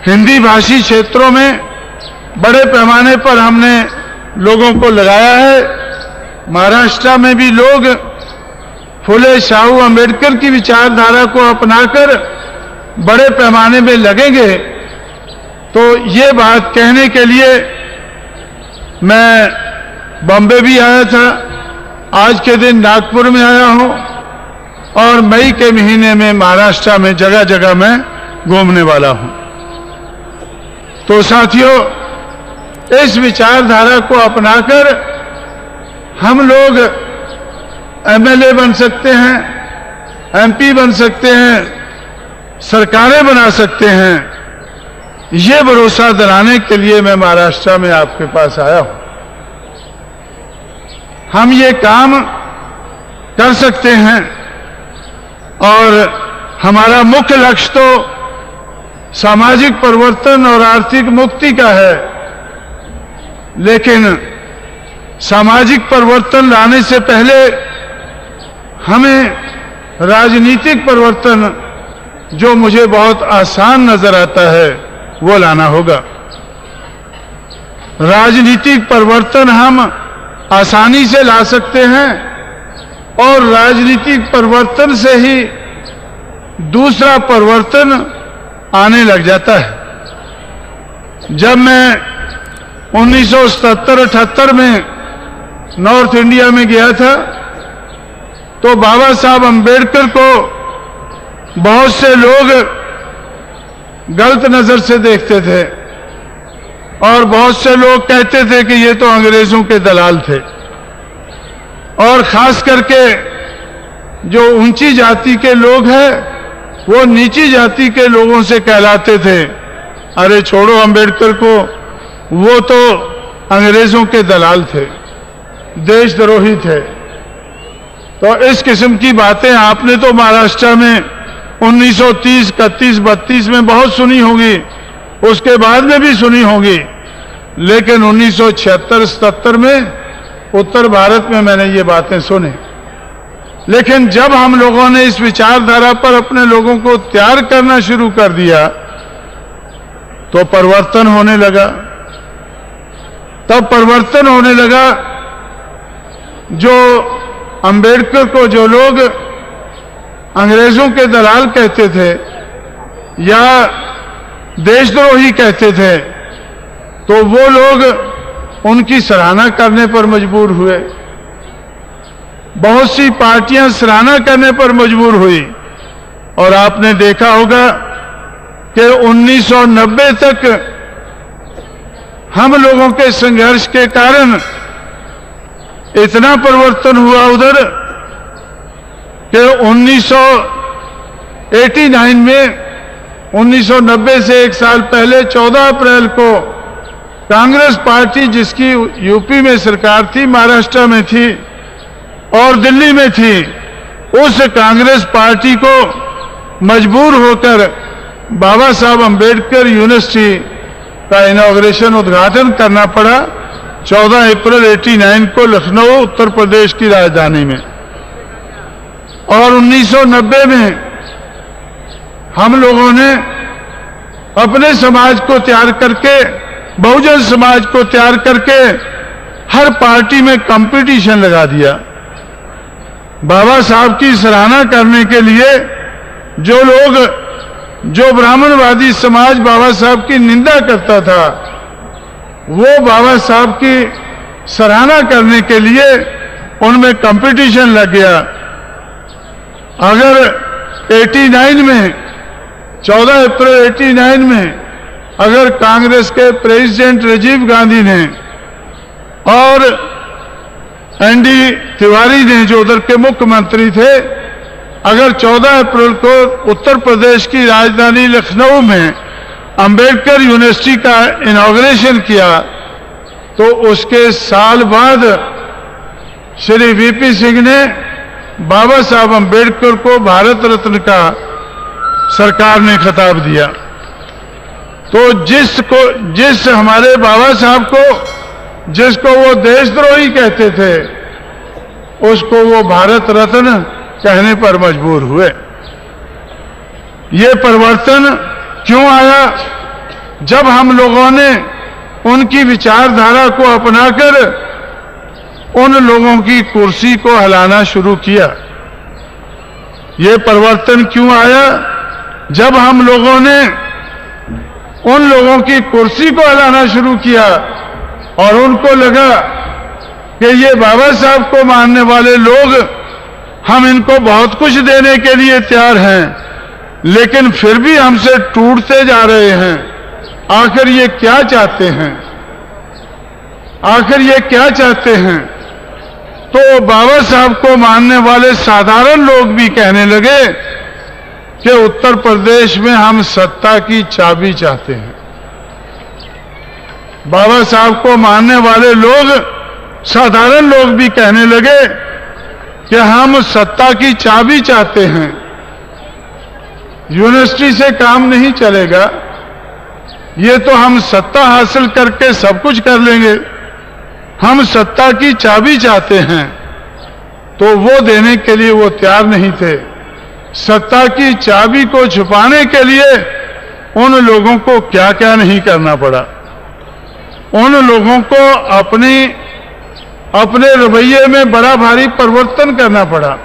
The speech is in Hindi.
हिंदी भाषी क्षेत्रों में बड़े पैमाने पर हमने लोगों को लगाया है। महाराष्ट्र में भी लोग फुले शाहू अंबेडकर की विचारधारा को अपनाकर बड़े पैमाने में लगेंगे। तो ये बात कहने के लिए मैं बॉम्बे भी आया था, आज के दिन नागपुर में आया हूं और मई के महीने में महाराष्ट्र में जगह जगह मैं घूमने वाला हूं। तो साथियों, इस विचारधारा को अपनाकर हम लोग एमएलए बन सकते हैं, एमपी बन सकते हैं, सरकारें बना सकते हैं। ये भरोसा दिलाने के लिए मैं महाराष्ट्र में आपके पास आया हूं। हम ये काम कर सकते हैं और हमारा मुख्य लक्ष्य तो सामाजिक परिवर्तन और आर्थिक मुक्ति का है, लेकिन सामाजिक परिवर्तन लाने से पहले हमें राजनीतिक परिवर्तन, जो मुझे बहुत आसान नजर आता है, वो लाना होगा। राजनीतिक परिवर्तन हम आसानी से ला सकते हैं और राजनीतिक परिवर्तन से ही दूसरा परिवर्तन आने लग जाता है। जब मैं 1977-78 में नॉर्थ इंडिया में गया था तो बाबा साहब अंबेडकर को बहुत से लोग गलत नजर से देखते थे और बहुत से लोग कहते थे कि ये तो अंग्रेजों के दलाल थे, और खास करके जो ऊंची जाति के लोग हैं वो नीची जाति के लोगों से कहलाते थे, अरे छोड़ो अंबेडकर को, वो तो अंग्रेजों के दलाल थे, देशद्रोही थे। तो इस किस्म की बातें आपने तो महाराष्ट्र में 1930, 31, 32 में बहुत सुनी होगी, उसके बाद में भी सुनी होगी, लेकिन 1976-77 में उत्तर भारत में मैंने ये बातें सुनी। लेकिन जब हम लोगों ने इस विचारधारा पर अपने लोगों को तैयार करना शुरू कर दिया तो परिवर्तन होने लगा। तब परिवर्तन होने लगा, जो अंबेडकर को जो लोग अंग्रेजों के दलाल कहते थे या देशद्रोही कहते थे, तो वो लोग उनकी सराहना करने पर मजबूर हुए। बहुत सी पार्टियां सराहना करने पर मजबूर हुई और आपने देखा होगा कि 1990 तक हम लोगों के संघर्ष के कारण इतना परिवर्तन हुआ उधर कि 1989 में, 1990 से एक साल पहले 14 अप्रैल को कांग्रेस पार्टी, जिसकी यूपी में सरकार थी, महाराष्ट्र में थी और दिल्ली में थी, उस कांग्रेस पार्टी को मजबूर होकर बाबा साहब अंबेडकर यूनिवर्सिटी का इनॉग्रेशन, उद्घाटन करना पड़ा 14 अप्रैल 89 को लखनऊ, उत्तर प्रदेश की राजधानी में। और 1990 में हम लोगों ने अपने समाज को तैयार करके, बहुजन समाज को तैयार करके हर पार्टी में कंपटीशन लगा दिया। बाबा साहब की सराहना करने के लिए जो लोग, जो ब्राह्मणवादी समाज बाबा साहब की निंदा करता था, वो बाबा साहब की सराहना करने के लिए उनमें कंपटीशन लग गया। अगर 89 में, 14 अप्रैल 89 में अगर कांग्रेस के प्रेसिडेंट राजीव गांधी ने और एनडी तिवारी ने, जो उधर के मुख्यमंत्री थे, अगर 14 अप्रैल को उत्तर प्रदेश की राजधानी लखनऊ में अंबेडकर यूनिवर्सिटी का इनॉग्रेशन किया, तो उसके साल बाद श्री वीपी सिंह ने बाबा साहब अंबेडकर को भारत रत्न का सरकार ने खिताब दिया। तो जिस हमारे बाबा साहब को, जिसको वो देशद्रोही कहते थे, उसको वो भारत रत्न कहने पर मजबूर हुए। ये परिवर्तन क्यों आया? जब हम लोगों ने उनकी विचारधारा को अपनाकर उन लोगों की कुर्सी को हिलाना शुरू किया। ये परिवर्तन क्यों आया? जब हम लोगों ने उन लोगों की कुर्सी को हिलाना शुरू किया और उनको लगा कि ये बाबा साहब को मानने वाले लोग, हम इनको बहुत कुछ देने के लिए तैयार हैं, लेकिन फिर भी हमसे टूटते जा रहे हैं। आखिर ये क्या चाहते हैं? आखिर ये क्या चाहते हैं? तो बाबा साहब को मानने वाले साधारण लोग भी कहने लगे कि उत्तर प्रदेश में हम सत्ता की चाबी चाहते हैं। बाबा साहब को मानने वाले लोग, साधारण लोग भी कहने लगे कि हम सत्ता की चाबी चाहते हैं। यूनिवर्सिटी से काम नहीं चलेगा, ये तो हम सत्ता हासिल करके सब कुछ कर लेंगे। हम सत्ता की चाबी चाहते हैं, तो वो देने के लिए वो तैयार नहीं थे। सत्ता की चाबी को छुपाने के लिए उन लोगों को क्या क्या नहीं करना पड़ा। उन लोगों को अपने रवैये में बड़ा भारी परिवर्तन करना पड़ा।